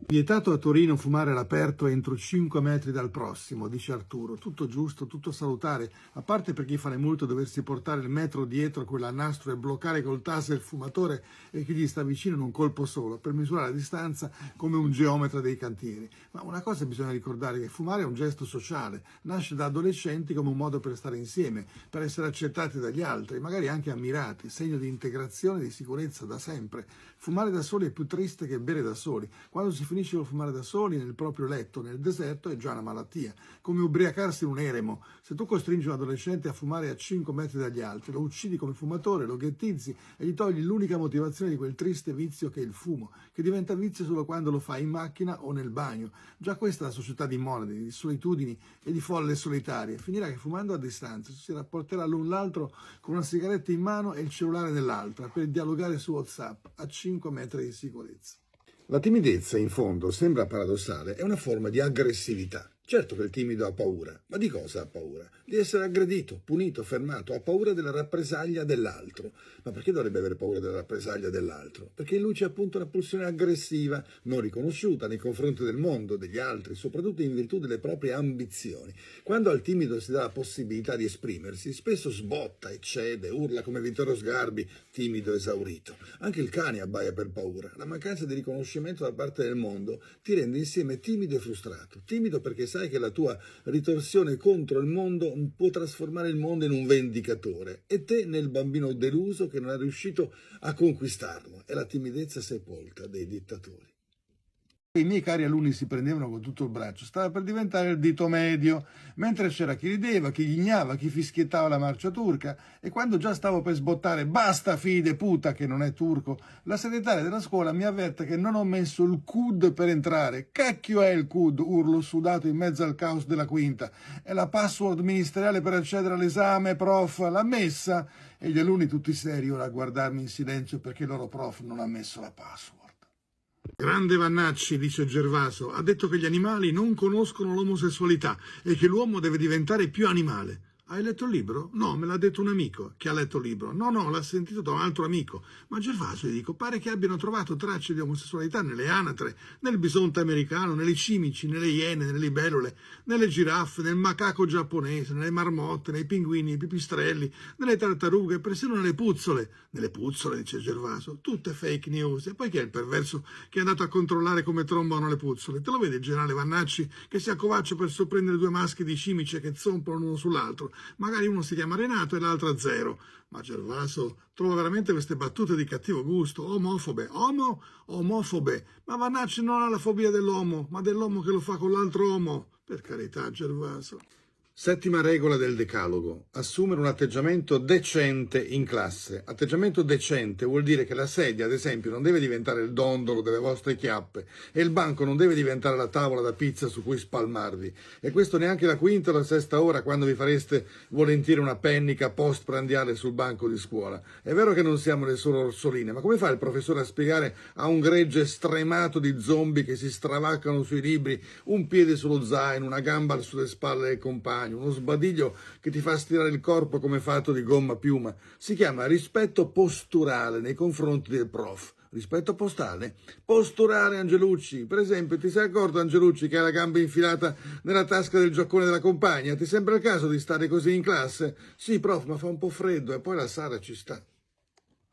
Vietato a Torino fumare all'aperto entro 5 metri dal prossimo, dice Arturo. Tutto giusto, tutto salutare, a parte per chi fa le multe doversi portare il metro dietro quell'annastro e bloccare col taser il fumatore e chi gli sta vicino in un colpo solo, per misurare la distanza come un geometra dei cantieri. Ma una cosa bisogna ricordare, che fumare è un gesto sociale, nasce da adolescenti come un modo per stare insieme, per essere accettati dagli altri, magari anche ammirati, segno di integrazione e di sicurezza da sempre. Fumare da soli è più triste che bere da soli. Quando si finisce col fumare da soli nel proprio letto, nel deserto, è già una malattia, come ubriacarsi in un eremo. Se tu costringi un adolescente a fumare a 5 metri dagli altri, lo uccidi come fumatore, lo ghettizzi e gli togli l'unica motivazione di quel triste vizio che è il fumo, che diventa vizio solo quando lo fai in macchina o nel bagno. Già questa è la società di monadi, di solitudini e di folle solitarie. Finirà che fumando a distanza si rapporterà l'un l'altro con una sigaretta in mano e il cellulare nell'altra per dialogare su WhatsApp a 5 metri di sicurezza. La timidezza, in fondo, sembra paradossale, è una forma di aggressività. Certo che il timido ha paura, ma di cosa ha paura? Di essere aggredito, punito, fermato, ha paura della rappresaglia dell'altro. Ma perché dovrebbe avere paura della rappresaglia dell'altro? Perché in lui c'è appunto una pulsione aggressiva, non riconosciuta nei confronti del mondo, degli altri, soprattutto in virtù delle proprie ambizioni. Quando al timido si dà la possibilità di esprimersi, spesso sbotta, eccede, urla come Vittorio Sgarbi, timido esaurito. Anche il cane abbaia per paura. La mancanza di riconoscimento da parte del mondo ti rende insieme timido e frustrato. Timido perché sai che la tua ritorsione contro il mondo può trasformare il mondo in un vendicatore e te nel bambino deluso che non è riuscito a conquistarlo. È la timidezza sepolta dei dittatori. I miei cari alunni si prendevano con tutto il braccio, stava per diventare il dito medio, mentre c'era chi rideva, chi ghignava, chi fischiettava la marcia turca, e quando già stavo per sbottare "basta fide puta che non è turco", la segretaria della scuola mi avverte che non ho messo il CUD per entrare. Cacchio è il CUD? Urlo sudato in mezzo al caos della quinta. È la password ministeriale per accedere all'esame, prof, l'ha messa? E gli alunni tutti seri ora a guardarmi in silenzio perché il loro prof non ha messo la password. Grande Vannacci, dice Gervaso, ha detto che gli animali non conoscono l'omosessualità e che l'uomo deve diventare più animale. Hai letto il libro? No, me l'ha detto un amico che ha letto il libro. No, l'ha sentito da un altro amico. Ma Gervaso, gli dico, pare che abbiano trovato tracce di omosessualità nelle anatre, nel bisonte americano, nelle cimici, nelle iene, nelle libellule, nelle giraffe, nel macaco giapponese, nelle marmotte, nei pinguini, nei pipistrelli, nelle tartarughe, persino nelle puzzole. Nelle puzzole, dice Gervaso, tutte fake news. E poi chi è il perverso che è andato a controllare come trombano le puzzole? Te lo vede il generale Vannacci che si accovaccia per sorprendere due maschi di cimice che zompano uno sull'altro? Magari uno si chiama Renato e l'altro Zero. Ma Gervaso trova veramente queste battute di cattivo gusto, omofobe. Omofobe. Ma Vannacci non ha la fobia dell'uomo, ma dell'uomo che lo fa con l'altro uomo. Per carità, Gervaso. Settima regola del Decalogo: assumere un atteggiamento decente in classe. Atteggiamento decente vuol dire che la sedia, ad esempio, non deve diventare il dondolo delle vostre chiappe e il banco non deve diventare la tavola da pizza su cui spalmarvi. E questo neanche la quinta o la sesta ora, quando vi fareste volentieri una pennica post-prandiale sul banco di scuola. È vero che non siamo le sole orsoline, ma come fa il professore a spiegare a un gregge stremato di zombie che si stravaccano sui libri, un piede sullo zaino, una gamba sulle spalle del compagno, uno sbadiglio che ti fa stirare il corpo come fatto di gomma piuma? Si chiama rispetto posturale nei confronti del prof. Rispetto postale? Posturale, Angelucci. Per esempio, ti sei accorto, Angelucci, che hai la gamba infilata nella tasca del giaccone della compagna? Ti sembra il caso di stare così in classe? Sì, prof, ma fa un po' freddo e poi la Sara ci sta.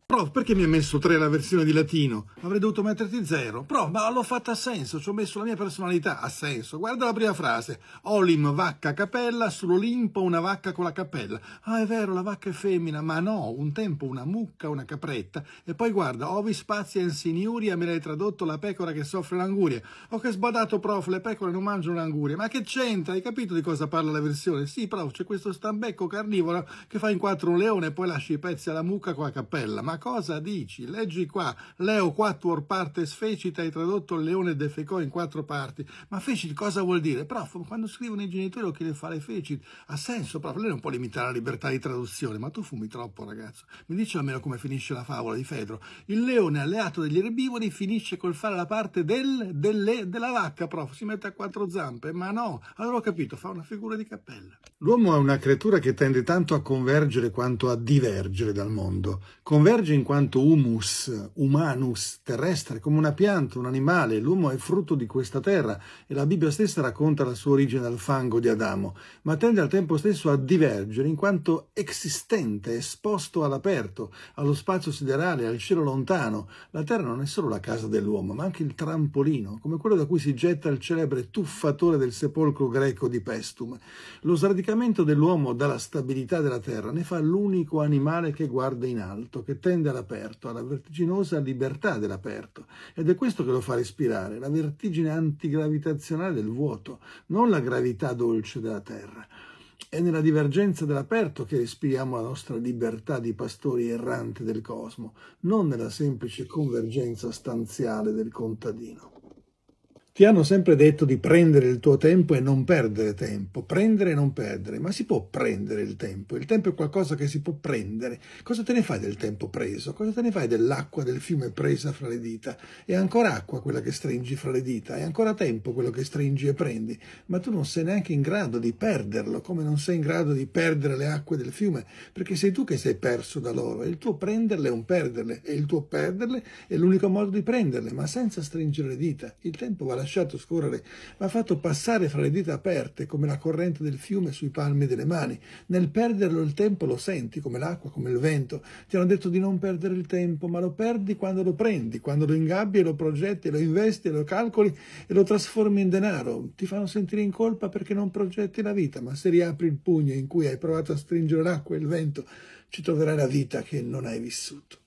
Prof, perché mi ha messo 3 la versione di latino? Avrei dovuto metterti 0. Prof, ma l'ho fatta a senso, ci ho messo la mia personalità a senso. Guarda la prima frase. Olim, vacca, capella, sull'Olimpo una vacca con la cappella. Ah, è vero, la vacca è femmina, ma no, un tempo una mucca, una capretta. E poi guarda, ovi spazia in siniuria, me l'hai tradotto la pecora che soffre l'anguria. Oh, che sbadato, prof, le pecore non mangiano l'anguria. Ma che c'entra? Hai capito di cosa parla la versione? Sì, prof, c'è questo stambecco carnivoro che fa in 4 un leone e poi lascia i pezzi alla mucca con la cappella. Ma cosa dici? Leggi qua, Leo quattuor partes fecit, hai tradotto il leone defecò in 4 parti. Ma fecit cosa vuol dire? Prof, quando scrivono i genitori che le fare fecit, ha senso, prof, lei non può limitare la libertà di traduzione, ma tu fumi troppo, ragazzo. Mi dici almeno come finisce la favola di Fedro. Il leone alleato degli erbivori finisce col fare la parte della vacca, prof, si mette a 4 zampe, ma no, allora ho capito, fa una figura di cappella. L'uomo è una creatura che tende tanto a convergere quanto a divergere dal mondo. Converge in quanto humus, humanus, terrestre, come una pianta, un animale. L'uomo è frutto di questa terra e la Bibbia stessa racconta la sua origine dal fango di Adamo, ma tende al tempo stesso a divergere in quanto esistente, esposto all'aperto, allo spazio siderale, al cielo lontano. La terra non è solo la casa dell'uomo, ma anche il trampolino, come quello da cui si getta il celebre tuffatore del sepolcro greco di Paestum. Lo sradicamento dell'uomo dalla stabilità della terra ne fa l'unico animale che guarda in alto, che tende all'aperto, alla vertiginosa libertà dell'aperto. Ed è questo che lo fa respirare, la vertigine antigravitazionale del vuoto, non la gravità dolce della terra. È nella divergenza dell'aperto che respiriamo la nostra libertà di pastori erranti del cosmo, non nella semplice convergenza stanziale del contadino. Ti hanno sempre detto di prendere il tuo tempo e non perdere tempo, prendere e non perdere, ma si può prendere il tempo è qualcosa che si può prendere. Cosa te ne fai del tempo preso? Cosa te ne fai dell'acqua del fiume presa fra le dita? È ancora acqua quella che stringi fra le dita, è ancora tempo quello che stringi e prendi, ma tu non sei neanche in grado di perderlo, come non sei in grado di perdere le acque del fiume, perché sei tu che sei perso da loro, e il tuo prenderle è un perderle, e il tuo perderle è l'unico modo di prenderle, ma senza stringere le dita. Il tempo va lasciato scorrere, va fatto passare fra le dita aperte come la corrente del fiume sui palmi delle mani. Nel perderlo il tempo lo senti, come l'acqua, come il vento. Ti hanno detto di non perdere il tempo, ma lo perdi quando lo prendi, quando lo ingabbi e lo progetti, e lo investi e lo calcoli e lo trasformi in denaro. Ti fanno sentire in colpa perché non progetti la vita, ma se riapri il pugno in cui hai provato a stringere l'acqua e il vento, ci troverai la vita che non hai vissuto.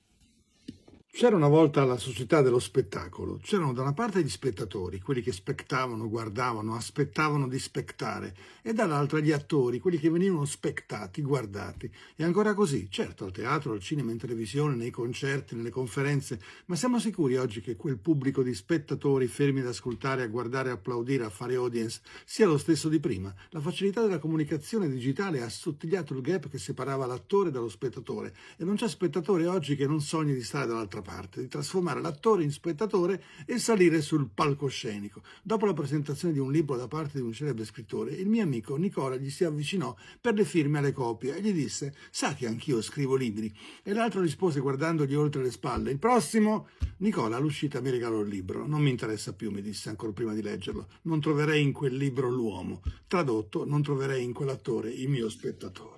C'era una volta la società dello spettacolo, c'erano da una parte gli spettatori, quelli che spettavano, guardavano, aspettavano di spettare, e dall'altra gli attori, quelli che venivano spettati, guardati. E ancora così, certo, al teatro, al cinema, in televisione, nei concerti, nelle conferenze, ma siamo sicuri oggi che quel pubblico di spettatori fermi ad ascoltare, a guardare, a applaudire, a fare audience, sia lo stesso di prima? La facilità della comunicazione digitale ha assottigliato il gap che separava l'attore dallo spettatore, e non c'è spettatore oggi che non sogni di stare dall'altra parte, di trasformare l'attore in spettatore e salire sul palcoscenico. Dopo la presentazione di un libro da parte di un celebre scrittore, il mio amico Nicola gli si avvicinò per le firme alle copie e gli disse: «Sa che anch'io scrivo libri?» E l'altro rispose guardandogli oltre le spalle: «Il prossimo?» Nicola all'uscita mi regalò il libro. «Non mi interessa più», mi disse ancora prima di leggerlo. «Non troverei in quel libro l'uomo». Tradotto: non troverei in quell'attore il mio spettatore.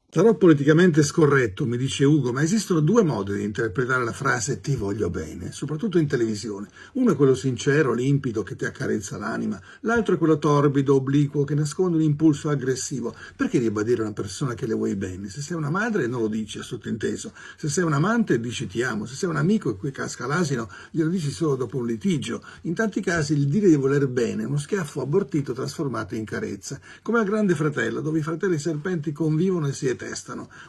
Sarò politicamente scorretto, mi dice Ugo, ma esistono due modi di interpretare la frase ti voglio bene, soprattutto in televisione. Uno è quello sincero, limpido, che ti accarezza l'anima, l'altro è quello torbido, obliquo, che nasconde un impulso aggressivo. Perché ribadire a una persona che le vuoi bene? Se sei una madre non lo dici, è sottinteso. Se sei un amante dici ti amo. Se sei un amico e qui casca l'asino, glielo dici solo dopo un litigio. In tanti casi il dire di voler bene è uno schiaffo abortito trasformato in carezza, come al Grande Fratello, dove i fratelli serpenti convivono e si detestano,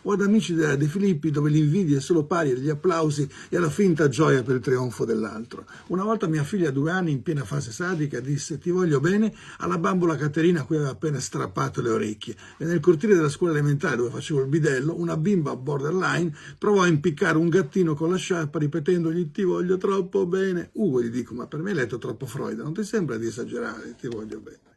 o ad Amici della De Filippi, dove l'invidia è solo pari agli applausi e alla finta gioia per il trionfo dell'altro. Una volta mia figlia 2 anni, in piena fase sadica, disse ti voglio bene alla bambola Caterina a cui aveva appena strappato le orecchie, e nel cortile della scuola elementare dove facevo il bidello, una bimba borderline provò a impiccare un gattino con la sciarpa ripetendogli ti voglio troppo bene. Ugo, gli dico, ma per me hai letto troppo Freud, non ti sembra di esagerare? Ti voglio bene.